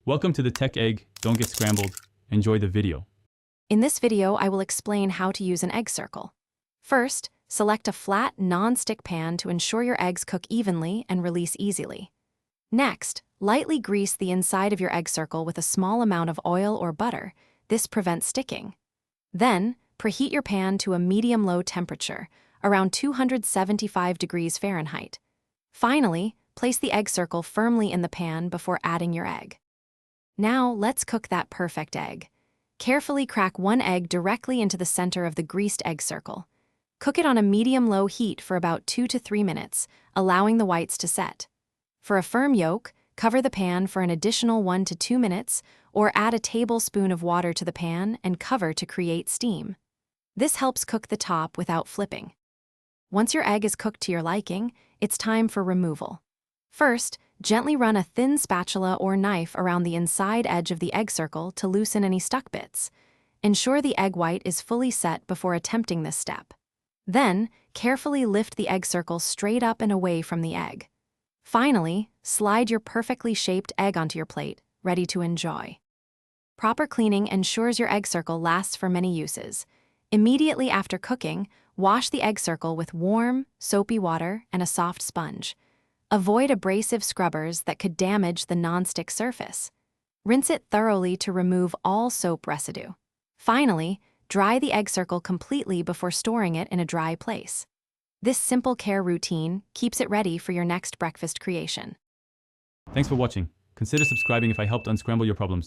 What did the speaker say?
Welcome to the Tech Egg. Don't get scrambled. Enjoy the video. In this video, I will explain how to use an egg circle. First, select a flat, non-stick pan to ensure your eggs cook evenly and release easily. Next, lightly grease the inside of your egg circle with a small amount of oil or butter. This prevents sticking. Then, preheat your pan to a medium-low temperature, around 275 degrees Fahrenheit. Finally, place the egg circle firmly in the pan before adding your egg. Now, let's cook that perfect egg. Carefully crack one egg directly into the center of the greased egg circle. Cook it on a medium-low heat for about 2 to 3 minutes, allowing the whites to set. For a firm yolk, cover the pan for an additional 1 to 2 minutes, or add a tablespoon of water to the pan and cover to create steam. This helps cook the top without flipping. Once your egg is cooked to your liking, it's time for removal. First, gently run a thin spatula or knife around the inside edge of the egg circle to loosen any stuck bits. Ensure the egg white is fully set before attempting this step. Then, carefully lift the egg circle straight up and away from the egg. Finally, slide your perfectly shaped egg onto your plate, ready to enjoy. Proper cleaning ensures your egg circle lasts for many uses. Immediately after cooking, wash the egg circle with warm, soapy water and a soft sponge. Avoid abrasive scrubbers that could damage the nonstick surface. Rinse it thoroughly to remove all soap residue. Finally, dry the egg circle completely before storing it in a dry place. This simple care routine keeps it ready for your next breakfast creation. Thanks for watching. Consider subscribing if I helped unscramble your problems.